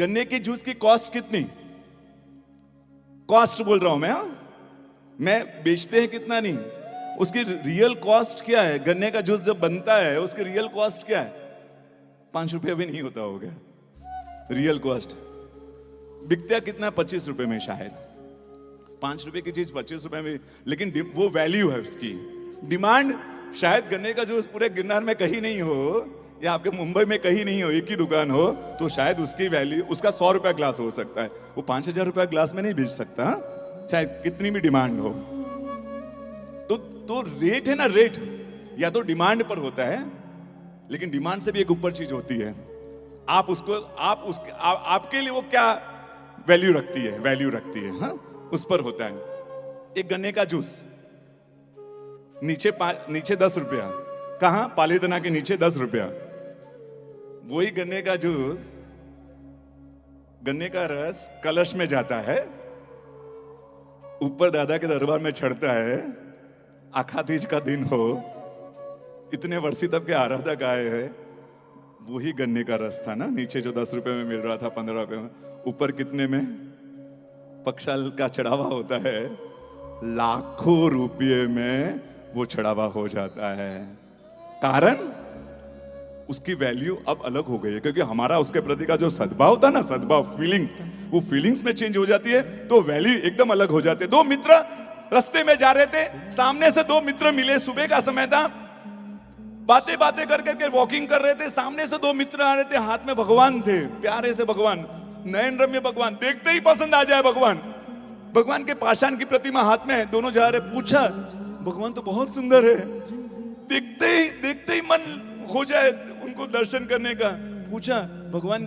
गन्ने की जूस की कॉस्ट कितनी? कॉस्ट बोल रहा हूं मैं, मैं बेचते हैं कितना नहीं, उसकी रियल कॉस्ट क्या है? गन्ने का जूस जब बनता है उसकी रियल कॉस्ट क्या है? 5 रुपये भी नहीं होता होगा रियल कॉस्ट। बिकता कितना? 25 रुपए में शायद। 5 रुपए की चीज 25 रुपए में, लेकिन वो वैल्यू है उसकी। डिमांड शायद गन्ने का जूस पूरे गिरनार में कहीं नहीं हो, या आपके मुंबई में कहीं नहीं हो, एक ही दुकान हो, तो शायद उसकी वैल्यू, उसका 100 रुपया ग्लास हो सकता है, वो 5,000 रुपया ग्लास में नहीं बेच सकता, चाहे कितनी भी डिमांड हो। तो रेट है ना, रेट या तो डिमांड पर होता है, लेकिन डिमांड से भी एक ऊपर चीज होती है, आप उसको, आपके लिए वो क्या वैल्यू रखती है, वैल्यू रखती है, हाँ, उस पर होता है। एक गन्ने का जूस नीचे 10 रुपया, कहां? पालीतना के नीचे 10 रुपया। वही गन्ने का जूस, गन्ने का रस कलश में जाता है, ऊपर दादा के दरबार में चढ़ता है, आखा तीज का दिन हो, इतने वर्षी तब के आराधक आए हैं, वही गन्ने का रस था ना, नीचे जो 10 रुपए में मिल रहा था, 15 रुपए में, ऊपर कितने में? पक्षाल का चढ़ावा होता है, लाखों रुपये में वो चढ़ावा हो जाता है। कारण उसकी वैल्यू अब अलग हो गई है, क्योंकि हमारा उसके प्रति का जो सद्भाव था ना, सद्भाव, फीलिंग्स, वो फीलिंग्स में चेंज हो जाती है, तो वैल्यू एकदम अलग हो जाती है। 2 मित्र रास्ते में जा रहे थे, सामने से 2 मित्र मिले, सुबह का समय था, बातें बातें कर करके वॉकिंग कर रहे थे, सामने से 2 मित्र आ रहे थे, हाथ में भगवान थे, प्यारे से भगवान, नयन रम्य भगवान, देखते ही पसंद आ जाए भगवान। भगवान के पाषाण की प्रतिमा हाथ में है, दोनों जा रहे, पूछा भगवान तो बहुत सुंदर है, देखते ही मन हो जाए उनको दर्शन करने का। पूछा भगवान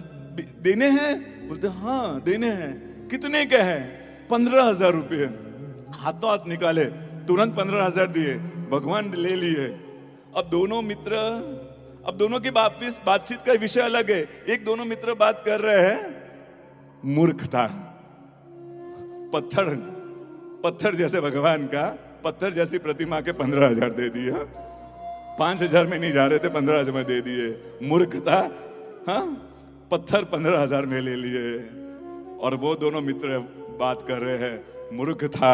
देने हैं? बोलते हाँ देने हैं। कितने के हैं? 15,000 रुपये। हाथों हाथ निकाले, तुरंत 15,000 दिए, भगवान ले लिए। अब दोनों की बातचीत का विषय अलग है। एक दोनों मित्र बात कर रहे हैं, मूर्खता, पत्थर जैसे भगवान का, पत्थर जैसी प्रतिमा के 15,000 दे दिया। 5,000 में नहीं जा रहे थे, 15,000 में दे दिए। मूर्खता, हाँ, पत्थर 15,000 में ले लिए। और वो दोनों मित्र बात कर रहे हैं, मूर्खता,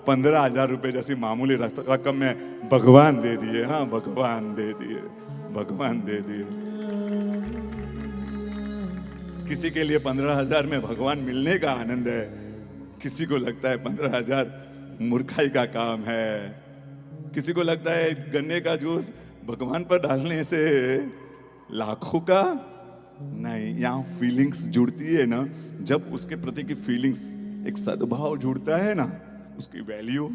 15,000 रुपए जैसी मामूली रकम में भगवान दे दिए। हाँ, भगवान दे दिए, भगवान दे दिए। किसी के लिए 15,000 में भगवान मिलने का आनंद है, किसी को लगता है 15,000 मूर्खाई का काम है। किसी को लगता है गन्ने का जूस भगवान पर डालने से लाखों का नहीं। यहाँ फीलिंग्स जुड़ती है ना, जब उसके प्रति की फीलिंग्स, एक सद्भाव जुड़ता है ना, उसकी वैल्यू।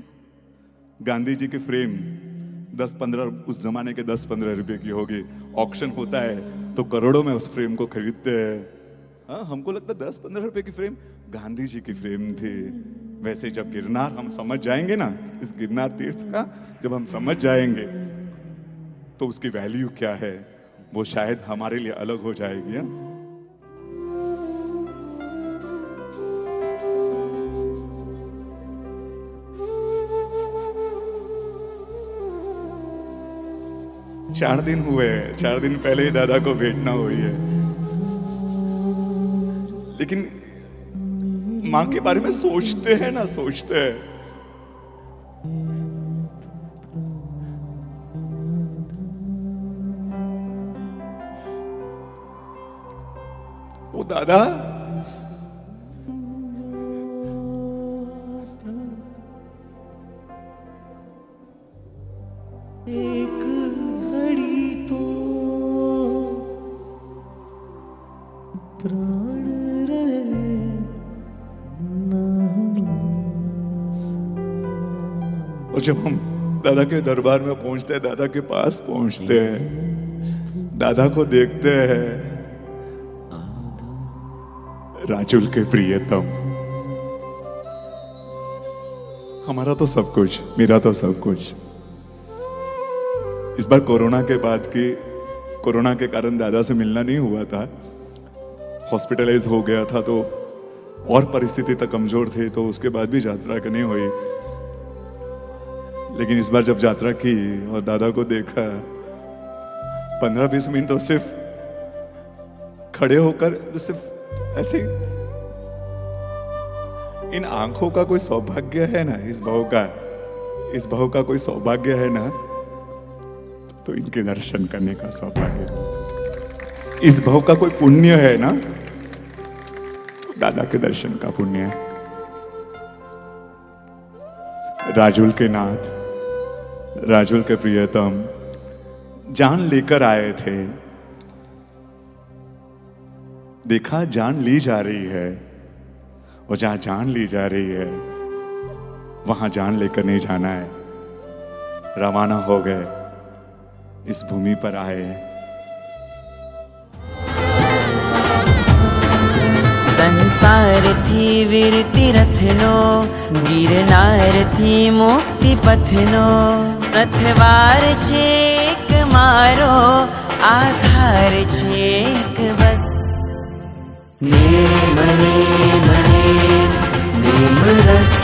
गांधी जी की फ्रेम 10-15, उस जमाने के 10-15 रुपए की होगी। ऑक्शन होता है तो करोड़ों में उस फ्रेम को खरीदते हैं। हाँ, हमको लगता है 10-15 रुपए की फ्रेम, गांधी जी की फ्रेम थी। वैसे जब गिरनार हम समझ जाएंगे ना, इस गिरनार तीर्थ का जब हम समझ जाएंगे, तो उसकी वैल्यू क्या है वो शायद हमारे लिए अलग हो जाएगी। हा? चार दिन हुए, 4 दिन पहले ही दादा को भेंटना हुई है, लेकिन मां के बारे में सोचते हैं ना, सोचते हैं। वो दादा एक घड़ी तो प्राण रहे ना। और जब हम दादा के दरबार में पहुंचते हैं, दादा के पास पहुंचते हैं, दादा को देखते हैं, राजुल के प्रियतम, हमारा तो सब कुछ, मेरा तो सब कुछ। इस बार कोरोना के कारण दादा से मिलना नहीं हुआ था, हॉस्पिटलाइज हो गया था, तो और परिस्थिति तक कमजोर थी, तो उसके बाद भी यात्रा करनी हुई। लेकिन इस बार जब यात्रा की और दादा को देखा, 15-20 मिनट तो सिर्फ खड़े होकर सिर्फ ऐसे इन आंखों का कोई सौभाग्य है ना, इस बहू का कोई सौभाग्य है ना, तो इनके दर्शन करने का सौभाग्य। इस बहू का कोई पुण्य है ना, दादा के दर्शन का पुण्य है। राजुल के नाथ, राजुल के प्रियतम जान लेकर आए थे, देखा जान ली जा रही है, और जहां जान ली जा रही है वहां जान लेकर नहीं जाना है। रवाना हो गए, इस भूमि पर आए। संसार थी वीर तीरथनो, गिरनार थी मुक्ति पथनो, सथवार छेक मारो, आधार छेक बस। नेम नेम नेम नेम रस